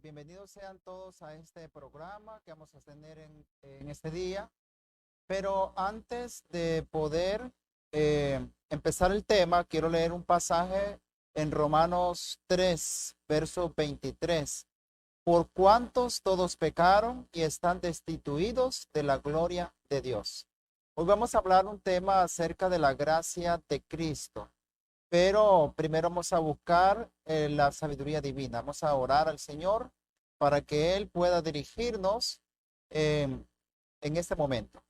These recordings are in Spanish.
Bienvenidos sean todos a este programa que vamos a tener en este día. Pero antes de poder empezar el tema, quiero leer un pasaje en Romanos 3, verso 23. Por cuantos todos pecaron y están destituidos de la gloria de Dios. Hoy vamos a hablar un tema acerca de la gracia de Cristo. Pero primero vamos a buscar la sabiduría divina. Vamos a orar al Señor para que Él pueda dirigirnos eh, en este momento.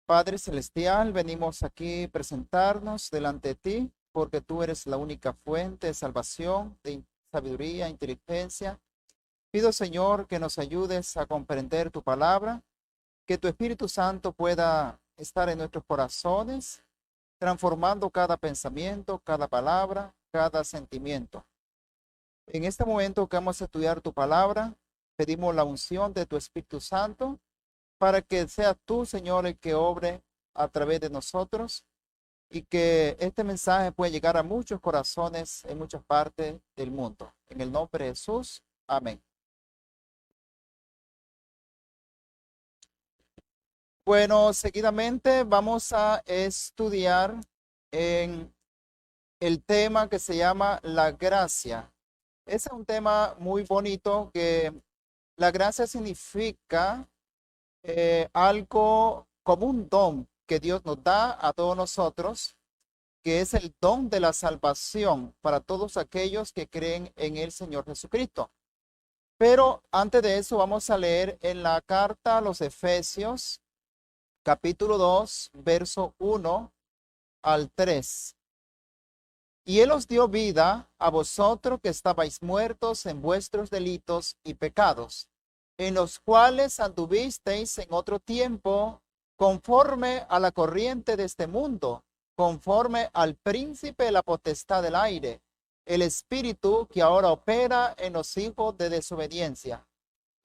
Padre Celestial, venimos aquí a presentarnos delante de ti porque tú eres la única fuente de salvación, de sabiduría, inteligencia. Pido, Señor, que nos ayudes a comprender tu palabra, que tu Espíritu Santo pueda estar en nuestros corazones transformando cada pensamiento, cada palabra, cada sentimiento. En este momento que vamos a estudiar tu palabra, pedimos la unción de tu Espíritu Santo para que sea tú, Señor, el que obre a través de nosotros y que este mensaje pueda llegar a muchos corazones en muchas partes del mundo. En el nombre de Jesús, amén. Bueno, seguidamente vamos a estudiar en el tema que se llama la gracia. Ese es un tema muy bonito que la gracia significa algo como un don que Dios nos da a todos nosotros, que es el don de la salvación para todos aquellos que creen en el Señor Jesucristo. Pero antes de eso vamos a leer en la carta a los Efesios, capítulo 2, verso 1 al 3. Y Él os dio vida a vosotros que estabais muertos en vuestros delitos y pecados, en los cuales anduvisteis en otro tiempo, conforme a la corriente de este mundo, conforme al príncipe de la potestad del aire, el espíritu que ahora opera en los hijos de desobediencia,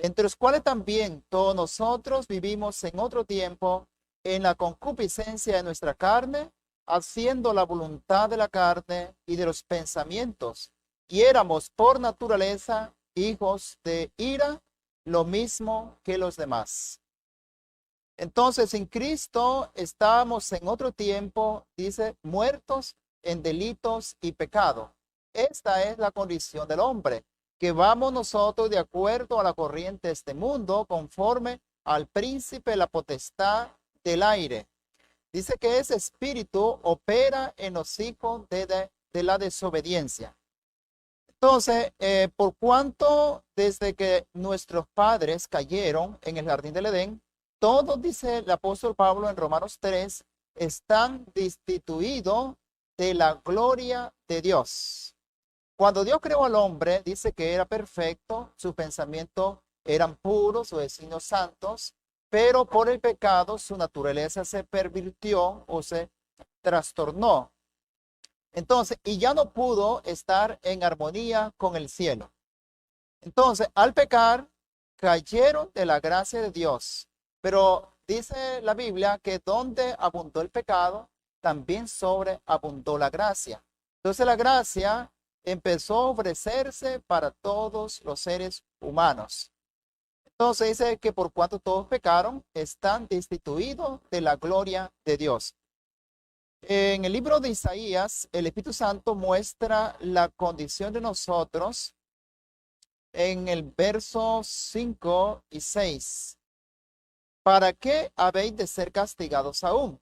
entre los cuales también todos nosotros vivimos en otro tiempo, en la concupiscencia de nuestra carne, haciendo la voluntad de la carne y de los pensamientos, y éramos por naturaleza hijos de ira, lo mismo que los demás. Entonces, en Cristo estábamos en otro tiempo, dice, muertos en delitos y pecado. Esta es la condición del hombre, que vamos nosotros de acuerdo a la corriente de este mundo, conforme al príncipe de la potestad del aire. Dice que ese espíritu opera en los hijos de la desobediencia. Entonces, por cuanto desde que nuestros padres cayeron en el jardín del Edén, todos, dice el apóstol Pablo en Romanos 3, están destituidos de la gloria de Dios. Cuando Dios creó al hombre, dice que era perfecto, sus pensamientos eran puros, sus designios santos, pero por el pecado su naturaleza se pervirtió o se trastornó. Entonces, y ya no pudo estar en armonía con el cielo. Entonces, al pecar, cayeron de la gracia de Dios. Pero dice la Biblia que donde abundó el pecado, también sobreabundó la gracia. Entonces, la gracia empezó a ofrecerse para todos los seres humanos. Entonces dice que por cuanto todos pecaron, están destituidos de la gloria de Dios. En el libro de Isaías, el Espíritu Santo muestra la condición de nosotros en el verso 5 y 6. ¿Para qué habéis de ser castigados aún?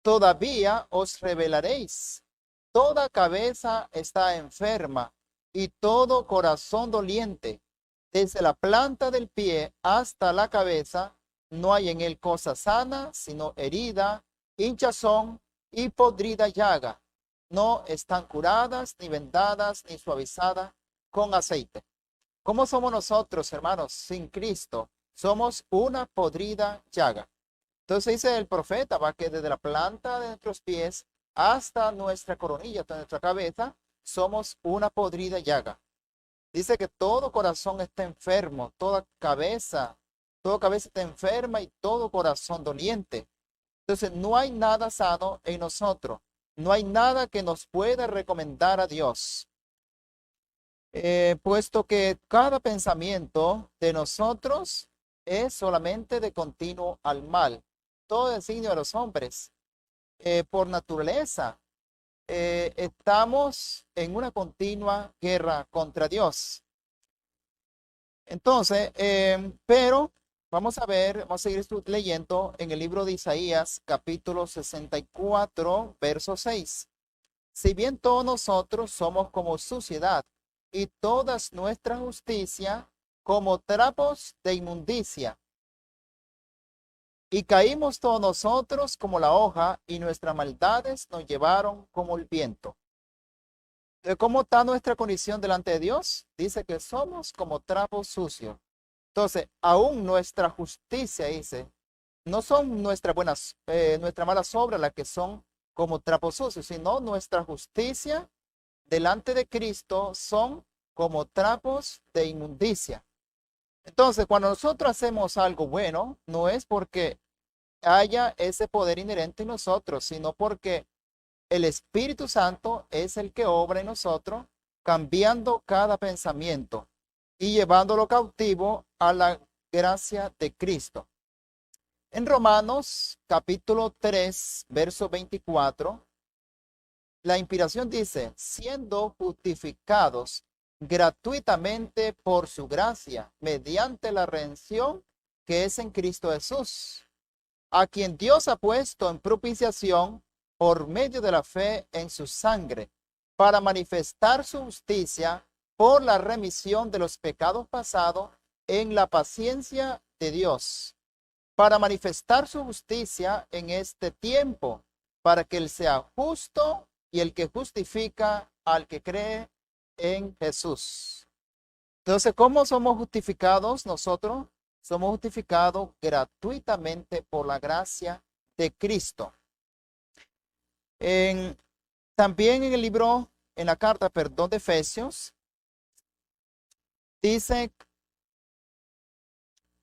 Todavía os rebelaréis. Toda cabeza está enferma y todo corazón doliente. Desde la planta del pie hasta la cabeza, no hay en él cosa sana, sino herida, hinchazón y podrida llaga. No están curadas, ni vendadas, ni suavizadas con aceite. ¿Cómo somos nosotros, hermanos, sin Cristo? Somos una podrida llaga. Entonces dice el profeta, va que desde la planta de nuestros pies hasta nuestra coronilla, hasta nuestra cabeza, somos una podrida llaga. Dice que todo corazón está enfermo, toda cabeza está enferma y todo corazón doliente. Entonces no hay nada sano en nosotros. No hay nada que nos pueda recomendar a Dios, puesto que cada pensamiento de nosotros es solamente de continuo al mal. Todo designio de los hombres, por naturaleza, estamos en una continua guerra contra Dios. Entonces, pero vamos a ver, vamos a seguir leyendo en el libro de Isaías, capítulo 64, verso 6. Si bien todos nosotros somos como suciedad y todas nuestra justicia como trapos de inmundicia, y caímos todos nosotros como la hoja y nuestras maldades nos llevaron como el viento. ¿Cómo está nuestra condición delante de Dios? Dice que somos como trapos sucios. Entonces, aún nuestra justicia, dice, no son nuestras malas obras las que son como trapos sucios, sino nuestra justicia delante de Cristo son como trapos de inmundicia. Entonces, cuando nosotros hacemos algo bueno, no es porque haya ese poder inherente en nosotros, sino porque el Espíritu Santo es el que obra en nosotros, cambiando cada pensamiento y llevándolo cautivo a la gracia de Cristo. En Romanos capítulo 3, verso 24, la inspiración dice, siendo justificados gratuitamente por su gracia, mediante la redención que es en Cristo Jesús, a quien Dios ha puesto en propiciación por medio de la fe en su sangre, para manifestar su justicia por la remisión de los pecados pasados en la paciencia de Dios, para manifestar su justicia en este tiempo, para que Él sea justo y el que justifica al que cree en Jesús. Entonces, ¿cómo somos justificados nosotros? Somos justificados gratuitamente por la gracia de Cristo. También en el libro, en la carta, perdón, de Efesios, dice,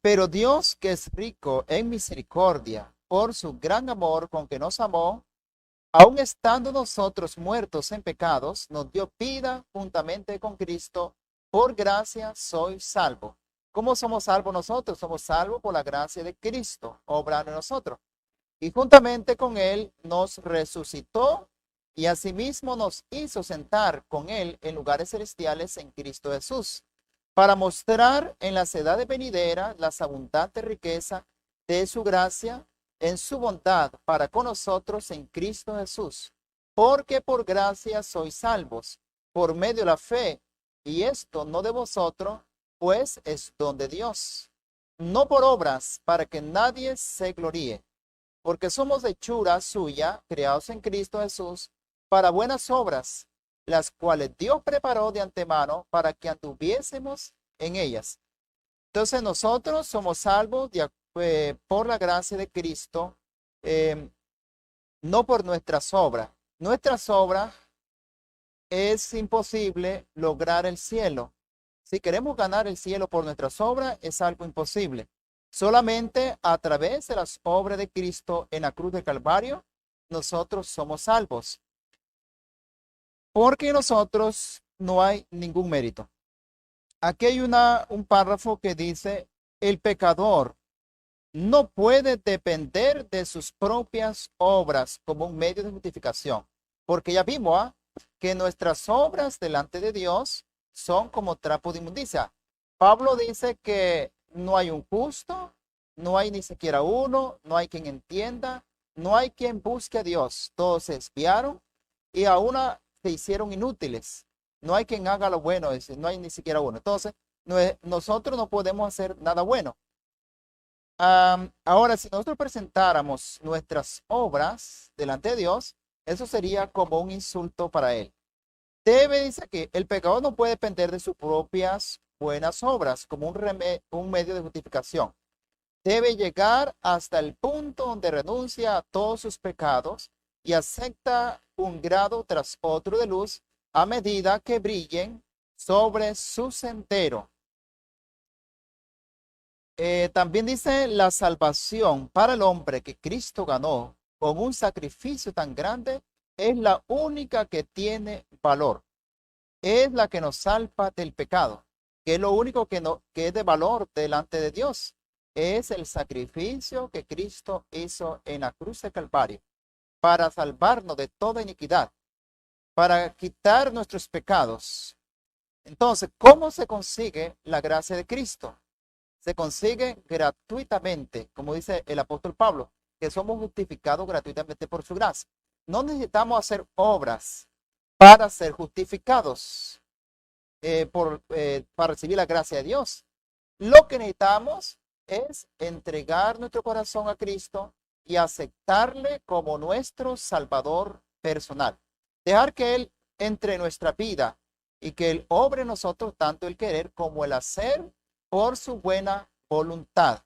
pero Dios, que es rico en misericordia, por su gran amor con que nos amó, aun estando nosotros muertos en pecados, nos dio vida juntamente con Cristo. Por gracia soy salvo. ¿Cómo somos salvos nosotros? Somos salvos por la gracia de Cristo, obrando en nosotros. Y juntamente con Él nos resucitó y asimismo nos hizo sentar con Él en lugares celestiales en Cristo Jesús, para mostrar en las edades venideras las abundantes riquezas de su gracia en su bondad para con nosotros en Cristo Jesús. Porque por gracia sois salvos, por medio de la fe, y esto no de vosotros, pues es don de Dios, no por obras, para que nadie se gloríe, porque somos hechura suya, creados en Cristo Jesús, para buenas obras, las cuales Dios preparó de antemano para que anduviésemos en ellas. Entonces nosotros somos salvos por la gracia de Cristo, no por nuestras obras. Nuestras obras es imposible lograr el cielo. Si queremos ganar el cielo por nuestras obras, es algo imposible. Solamente a través de las obras de Cristo en la cruz de Calvario, nosotros somos salvos. Porque en nosotros no hay ningún mérito. Aquí hay un párrafo que dice, el pecador no puede depender de sus propias obras como un medio de justificación. Porque ya vimos que nuestras obras delante de Dios son como trapo de inmundicia. Pablo dice que no hay un justo, no hay ni siquiera uno, no hay quien entienda, no hay quien busque a Dios. Todos se desviaron y aún se hicieron inútiles. No hay quien haga lo bueno, no hay ni siquiera uno. Entonces, nosotros no podemos hacer nada bueno. Ahora, si nosotros presentáramos nuestras obras delante de Dios, eso sería como un insulto para Él. Dice que el pecador no puede depender de sus propias buenas obras como un medio de justificación. Debe llegar hasta el punto donde renuncia a todos sus pecados y acepta un grado tras otro de luz a medida que brillen sobre su sendero. También dice la salvación para el hombre que Cristo ganó con un sacrificio tan grande es la única que tiene valor. Es la que nos salva del pecado, que es lo único que es de valor delante de Dios. Es el sacrificio que Cristo hizo en la cruz de Calvario para salvarnos de toda iniquidad, para quitar nuestros pecados. Entonces, ¿cómo se consigue la gracia de Cristo? Se consigue gratuitamente, como dice el apóstol Pablo, que somos justificados gratuitamente por su gracia. No necesitamos hacer obras para ser justificados, para recibir la gracia de Dios. Lo que necesitamos es entregar nuestro corazón a Cristo y aceptarle como nuestro Salvador personal. Dejar que Él entre en nuestra vida y que Él obre en nosotros tanto el querer como el hacer por su buena voluntad.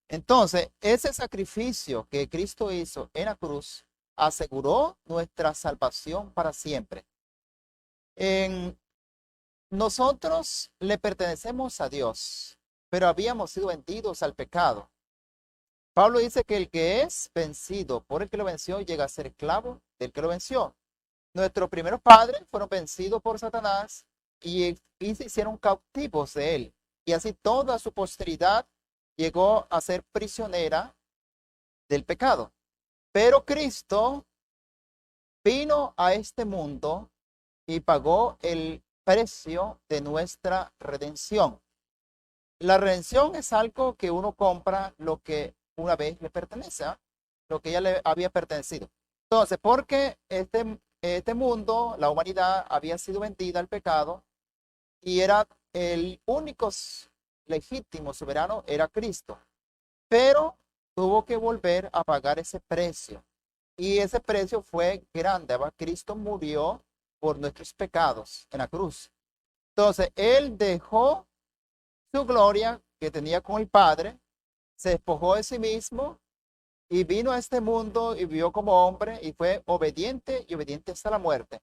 Entonces, ese sacrificio que Cristo hizo en la cruz aseguró nuestra salvación para siempre. Nosotros le pertenecemos a Dios, pero habíamos sido vendidos al pecado. Pablo dice que el que es vencido por el que lo venció llega a ser esclavo del que lo venció. Nuestros primeros padres fueron vencidos por Satanás y se hicieron cautivos de él. Y así toda su posteridad llegó a ser prisionera del pecado. Pero Cristo vino a este mundo y pagó el precio de nuestra redención. La redención es algo que uno compra lo que una vez le pertenece, ¿eh? Lo que ya le había pertenecido. Entonces, porque este mundo, la humanidad, había sido vendida al pecado y era el único legítimo soberano, era Cristo. Pero tuvo que volver a pagar ese precio. Y ese precio fue grande. Cristo murió por nuestros pecados en la cruz. Entonces, Él dejó su gloria que tenía con el Padre, se despojó de sí mismo y vino a este mundo y vivió como hombre y fue obediente y obediente hasta la muerte,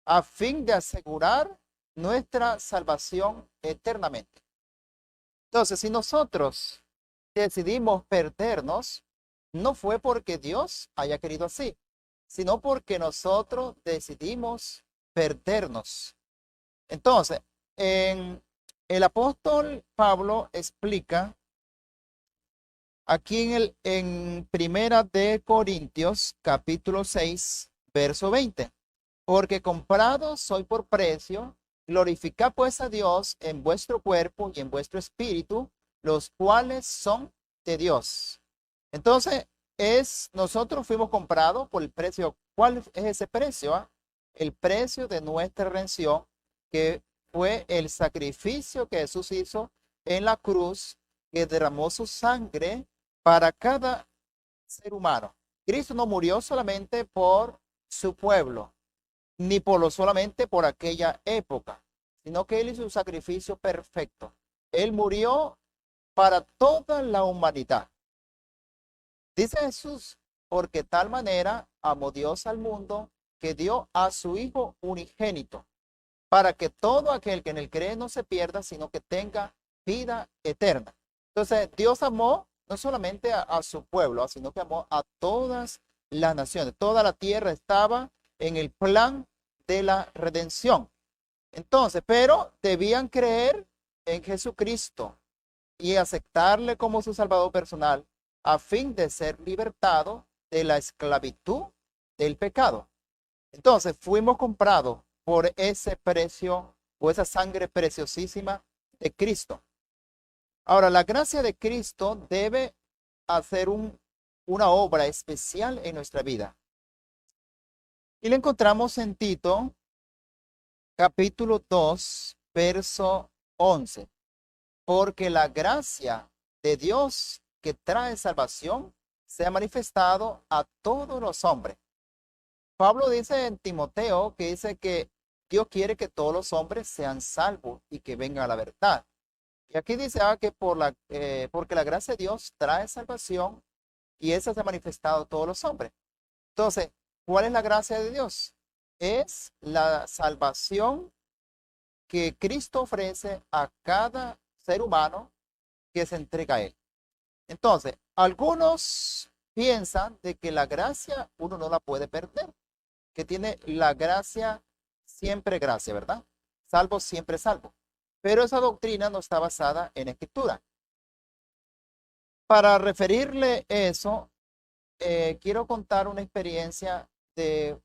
a fin de asegurar nuestra salvación eternamente. Entonces, si nosotros decidimos perdernos, no fue porque Dios haya querido así, sino porque nosotros decidimos perdernos. Entonces, el apóstol Pablo explica aquí en Primera de Corintios, capítulo 6, verso 20. Porque comprados soy por precio, glorificad pues a Dios en vuestro cuerpo y en vuestro espíritu, los cuales son de Dios. Entonces, nosotros fuimos comprados por el precio. ¿Cuál es ese precio? El precio de nuestra redención, que fue el sacrificio que Jesús hizo en la cruz, que derramó su sangre para cada ser humano. Cristo no murió solamente por su pueblo, ni solamente por aquella época, sino que Él hizo un sacrificio perfecto. Él murió para toda la humanidad. Dice Jesús, porque tal manera amó Dios al mundo que dio a su Hijo unigénito, para que todo aquel que en él cree no se pierda, sino que tenga vida eterna. Entonces, Dios amó no solamente a su pueblo, sino que amó a todas las naciones. Toda la tierra estaba en el plan de la redención. Entonces, pero debían creer en Jesucristo y aceptarle como su Salvador personal a fin de ser libertado de la esclavitud del pecado. Entonces, fuimos comprados por ese precio o esa sangre preciosísima de Cristo. Ahora, la gracia de Cristo debe hacer una obra especial en nuestra vida. Y lo encontramos en Tito, capítulo 2, verso 11. Porque la gracia de Dios que trae salvación se ha manifestado a todos los hombres. Pablo dice en Timoteo que dice que Dios quiere que todos los hombres sean salvos y que vengan a la verdad. Y aquí dice que porque la gracia de Dios trae salvación y esa se ha manifestado a todos los hombres. Entonces, ¿cuál es la gracia de Dios? Es la salvación que Cristo ofrece a cada ser humano que se entrega a Él. Entonces, algunos piensan de que la gracia uno no la puede perder. que tiene la gracia, siempre gracia, ¿verdad? Salvo, siempre salvo. Pero esa doctrina no está basada en escritura. Para referirle eso, quiero contar una experiencia de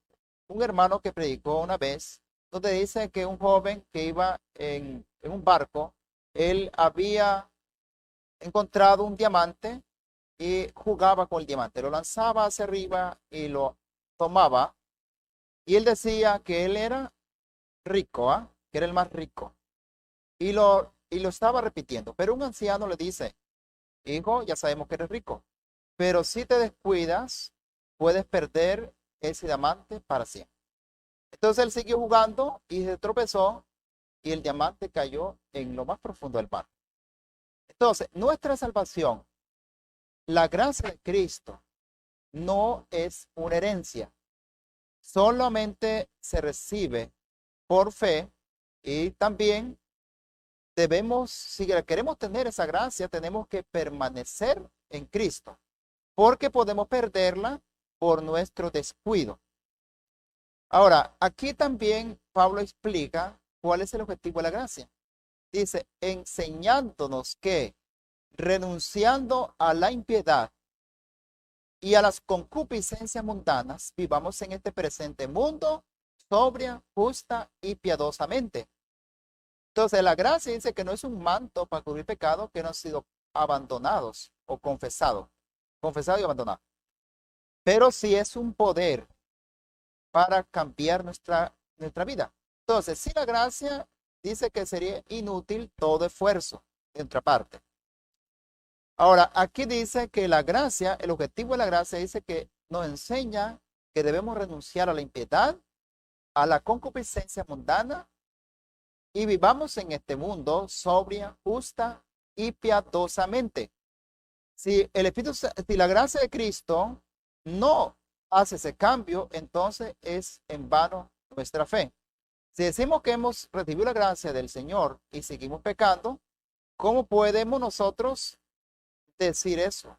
un hermano que predicó una vez, donde dice que un joven que iba en un barco, él había encontrado un diamante y jugaba con el diamante, lo lanzaba hacia arriba y lo tomaba, y él decía que él era rico, ¿ah? Que era el más rico, y lo estaba repitiendo, pero un anciano le dice, hijo, ya sabemos que eres rico, pero si te descuidas, puedes perder ese diamante para siempre. Entonces él siguió jugando y se tropezó y el diamante cayó en lo más profundo del mar. Entonces, nuestra salvación, la gracia de Cristo, no es una herencia. Solamente se recibe por fe y también debemos, si queremos tener esa gracia, tenemos que permanecer en Cristo, porque podemos perderla por nuestro descuido. Ahora, aquí también Pablo explica cuál es el objetivo de la gracia. Dice, enseñándonos que renunciando a la impiedad y a las concupiscencias mundanas, vivamos en este presente mundo sobria, justa y piadosamente. Entonces, la gracia dice que no es un manto para cubrir pecados que no han sido abandonados o confesados. Confesado y abandonado. Pero sí es un poder para cambiar nuestra vida. Entonces, sin la gracia, dice que sería inútil todo esfuerzo de nuestra parte. Ahora, aquí dice que la gracia, el objetivo de la gracia dice que nos enseña que debemos renunciar a la impiedad, a la concupiscencia mundana y vivamos en este mundo sobria, justa y piadosamente. Si la gracia de Cristo no hace ese cambio, entonces es en vano nuestra fe. Si decimos que hemos recibido la gracia del Señor y seguimos pecando, ¿cómo podemos nosotros decir eso?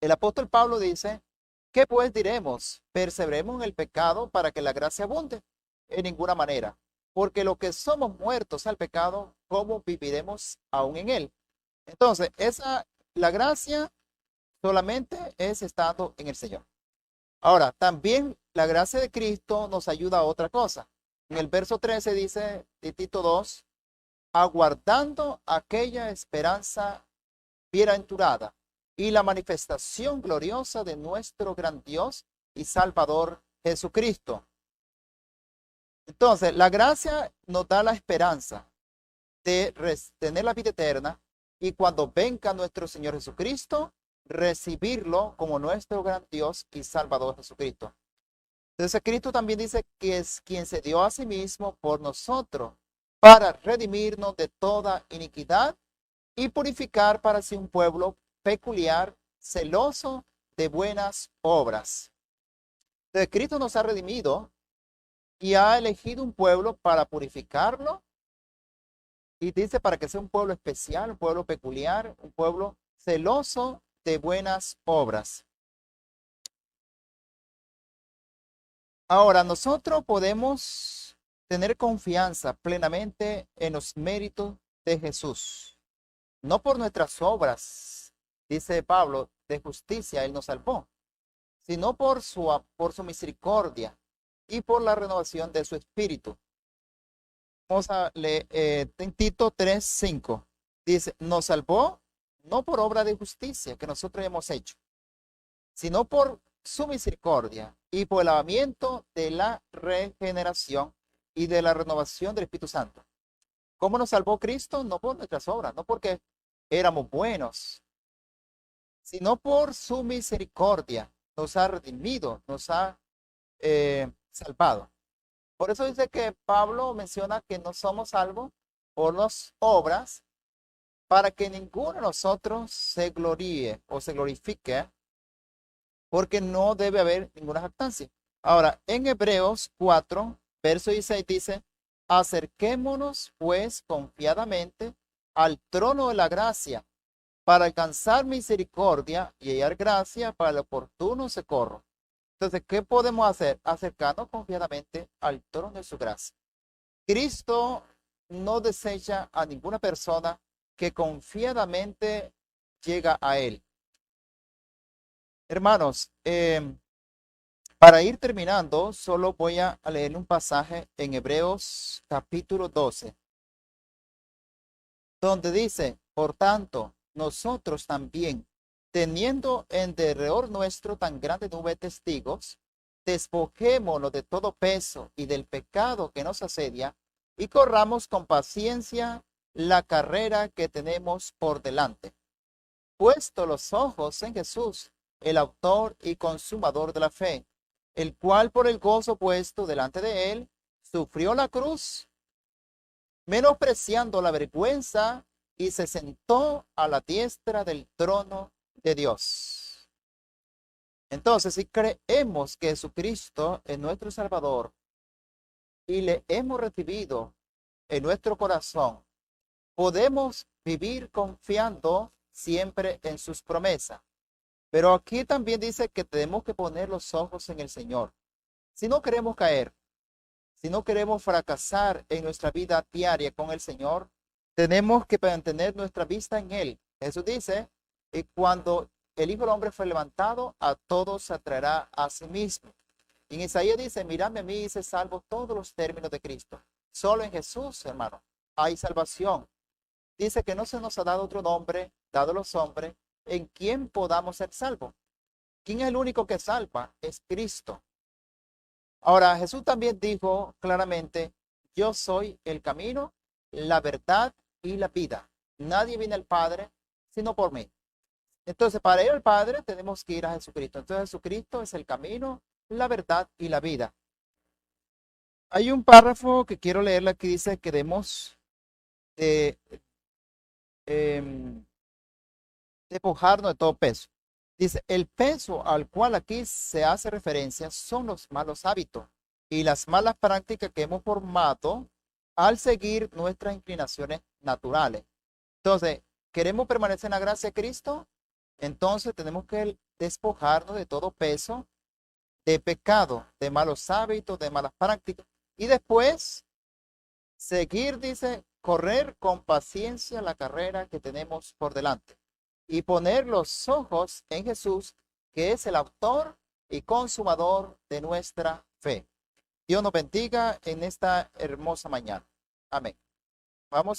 El apóstol Pablo dice, ¿qué pues diremos? ¿Perseveremos en el pecado para que la gracia abunde? En ninguna manera, porque lo que somos muertos al pecado, ¿cómo viviremos aún en él? Entonces, la gracia solamente es estando en el Señor. Ahora, también la gracia de Cristo nos ayuda a otra cosa. En el verso 13 dice de Tito 2, aguardando aquella esperanza bienaventurada y la manifestación gloriosa de nuestro gran Dios y Salvador Jesucristo. Entonces, la gracia nos da la esperanza de tener la vida eterna y cuando venga nuestro Señor Jesucristo, recibirlo como nuestro gran Dios y Salvador Jesucristo. Entonces, Cristo también dice que es quien se dio a sí mismo por nosotros para redimirnos de toda iniquidad y purificar para sí un pueblo peculiar, celoso de buenas obras. Entonces, Cristo nos ha redimido y ha elegido un pueblo para purificarlo. Y dice para que sea un pueblo especial, un pueblo peculiar, un pueblo celoso de buenas obras. Ahora, nosotros podemos tener confianza plenamente en los méritos de Jesús. No por nuestras obras, dice Pablo, de justicia Él nos salvó, sino por su misericordia y por la renovación de su espíritu. Vamos a leer en Tito 3:5. Dice, nos salvó no por obra de justicia que nosotros hemos hecho, sino por su misericordia y por el lavamiento de la regeneración y de la renovación del Espíritu Santo. ¿Cómo nos salvó Cristo? No por nuestras obras, no porque éramos buenos, sino por su misericordia. Nos ha redimido, nos ha salvado. Por eso dice que Pablo menciona que no somos salvos por las obras, para que ninguno de nosotros se gloríe o se glorifique, porque no debe haber ninguna jactancia. Ahora, en Hebreos 4, verso 16 dice, acerquémonos pues confiadamente al trono de la gracia, para alcanzar misericordia y hallar gracia para el oportuno socorro. Entonces, ¿qué podemos hacer? Acercarnos confiadamente al trono de su gracia. Cristo no desecha a ninguna persona que confiadamente llega a Él. Hermanos, para ir terminando, solo voy a leer un pasaje en Hebreos capítulo 12, donde dice, por tanto, nosotros también, teniendo en derredor nuestro tan grande nube de testigos, despojémonos de todo peso y del pecado que nos asedia, y corramos con paciencia la carrera que tenemos por delante. Puesto los ojos en Jesús, el autor y consumador de la fe, el cual por el gozo puesto delante de él, sufrió la cruz, menospreciando la vergüenza, y se sentó a la diestra del trono de Dios. Entonces, si creemos que Jesucristo es nuestro Salvador y le hemos recibido en nuestro corazón, podemos vivir confiando siempre en sus promesas. Pero aquí también dice que tenemos que poner los ojos en el Señor. Si no queremos caer, si no queremos fracasar en nuestra vida diaria con el Señor, tenemos que mantener nuestra vista en Él. Jesús dice, y cuando el Hijo del Hombre fue levantado, a todos se atraerá a sí mismo. Y en Isaías dice, miradme a mí y se salvo todos los términos de Cristo. Solo en Jesús, hermano, hay salvación. Dice que no se nos ha dado otro nombre, dado a los hombres, en quien podamos ser salvos. ¿Quién es el único que salva? Es Cristo. Ahora, Jesús también dijo claramente, yo soy el camino, la verdad y la vida. Nadie viene al Padre sino por mí. Entonces, para ir al Padre tenemos que ir a Jesucristo. Entonces, Jesucristo es el camino, la verdad y la vida. Hay un párrafo que quiero leerle aquí, dice que debemos de despojarnos de todo peso. Dice, el peso al cual aquí se hace referencia son los malos hábitos y las malas prácticas que hemos formado al seguir nuestras inclinaciones naturales. Entonces, ¿queremos permanecer en la gracia de Cristo? Entonces tenemos que despojarnos de todo peso, de pecado, de malos hábitos, de malas prácticas. Y después, seguir, dice, correr con paciencia la carrera que tenemos por delante. Y poner los ojos en Jesús, que es el autor y consumador de nuestra fe. Dios nos bendiga en esta hermosa mañana. Amén. Vamos